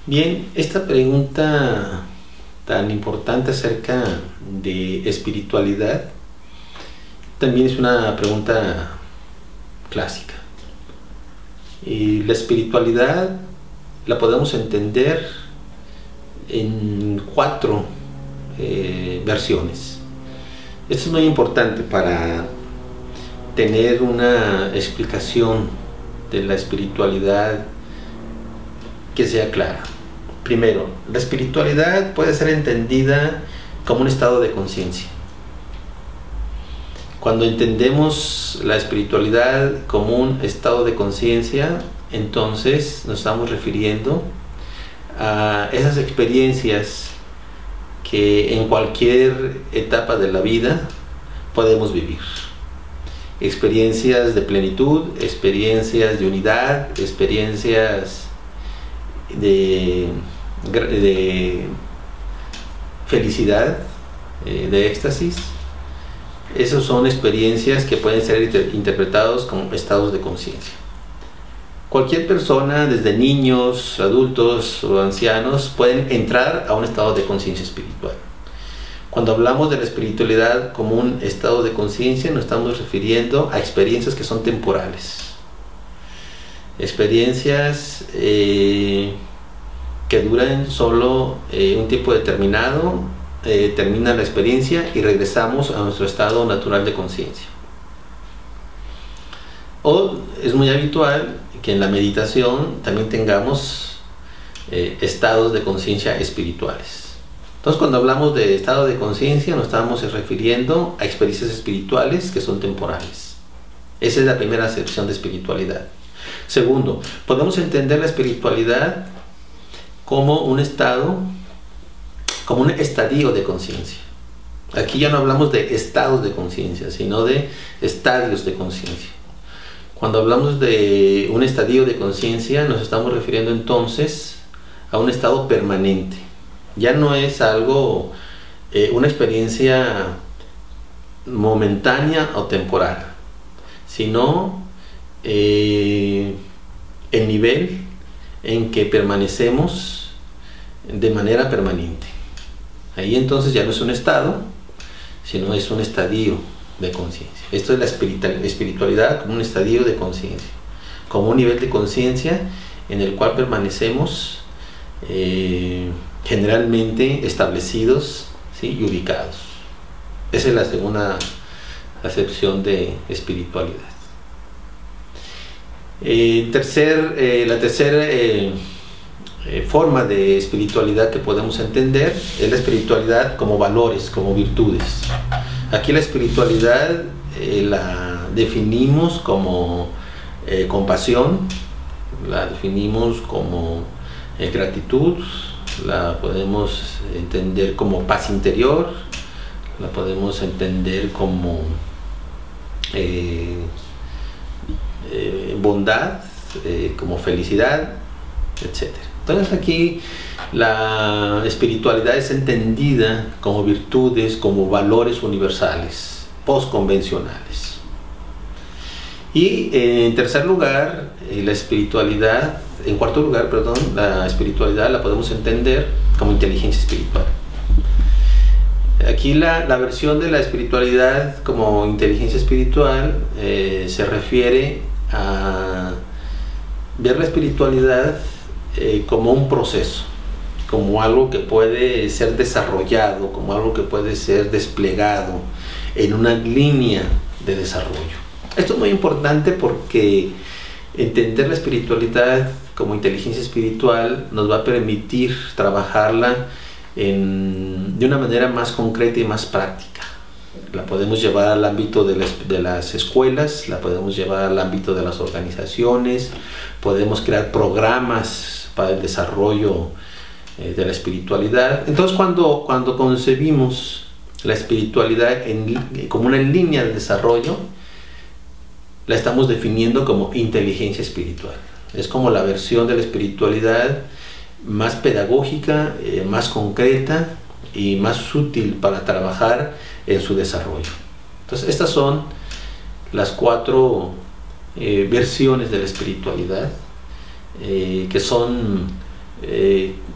Bien, esta pregunta tan importante acerca de espiritualidad también es una pregunta clásica. Y la espiritualidad la podemos entender en cuatro versiones. Esto es muy importante para tener una explicación de la espiritualidad que sea clara. Primero, la espiritualidad puede ser entendida como un estado de conciencia. Cuando entendemos la espiritualidad como un estado de conciencia, entonces nos estamos refiriendo a esas experiencias que en cualquier etapa de la vida podemos vivir. Experiencias de plenitud, experiencias de unidad, experiencias de felicidad, de éxtasis. Esas son experiencias que pueden ser interpretados como estados de conciencia. Cualquier persona, desde niños, adultos o ancianos, pueden entrar a un estado de conciencia espiritual. Cuando hablamos de la espiritualidad como un estado de conciencia, nos estamos refiriendo a experiencias que son temporales. Experiencias que duran solo un tiempo determinado, termina la experiencia y regresamos a nuestro estado natural de conciencia. O es muy habitual que en la meditación también tengamos estados de conciencia espirituales. Entonces, cuando hablamos de estado de conciencia, nos estamos refiriendo a experiencias espirituales que son temporales. Esa es la primera acepción de espiritualidad. Segundo, podemos entender la espiritualidad como un estado, como un estadio de conciencia. Aquí ya no hablamos de estados de conciencia, sino de estadios de conciencia. Cuando hablamos de un estadio de conciencia, nos estamos refiriendo entonces a un estado permanente. Ya no es algo, una experiencia momentánea o temporal, sino el nivel en que permanecemos de manera permanente. Ahí entonces ya no es un estado, sino es un estadio de conciencia. Esto es la espiritualidad como un estadio de conciencia, como un nivel de conciencia en el cual permanecemos generalmente establecidos, ¿sí?, y ubicados. Esa es la segunda acepción de espiritualidad. La tercera forma de espiritualidad que podemos entender es la espiritualidad como valores, como virtudes. Aquí la espiritualidad la definimos como compasión, la definimos como gratitud, la podemos entender como paz interior, la podemos entender como bondad, como felicidad, etc. Entonces aquí la espiritualidad es entendida como virtudes, como valores universales, postconvencionales. Y en tercer lugar, en cuarto lugar, la espiritualidad la podemos entender como inteligencia espiritual. Aquí la versión de la espiritualidad como inteligencia espiritual se refiere a ver la espiritualidad como un proceso, como algo que puede ser desarrollado, como algo que puede ser desplegado en una línea de desarrollo. Esto es muy importante porque entender la espiritualidad como inteligencia espiritual nos va a permitir trabajarla de una manera más concreta y más práctica. La podemos llevar al ámbito de las escuelas, la podemos llevar al ámbito de las organizaciones, podemos crear programas para el desarrollo de la espiritualidad. Entonces, cuando concebimos la espiritualidad como una línea de desarrollo, la estamos definiendo como inteligencia espiritual. Es como la versión de la espiritualidad más pedagógica, más concreta y más útil para trabajar en su desarrollo. Entonces, estas son las cuatro versiones de la espiritualidad que son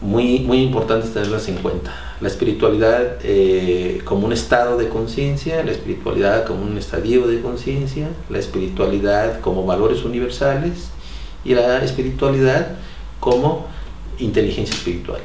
muy importantes tenerlas en cuenta. La espiritualidad como un estado de conciencia, la espiritualidad como un estadio de conciencia, la espiritualidad como valores universales y la espiritualidad como inteligencia espiritual.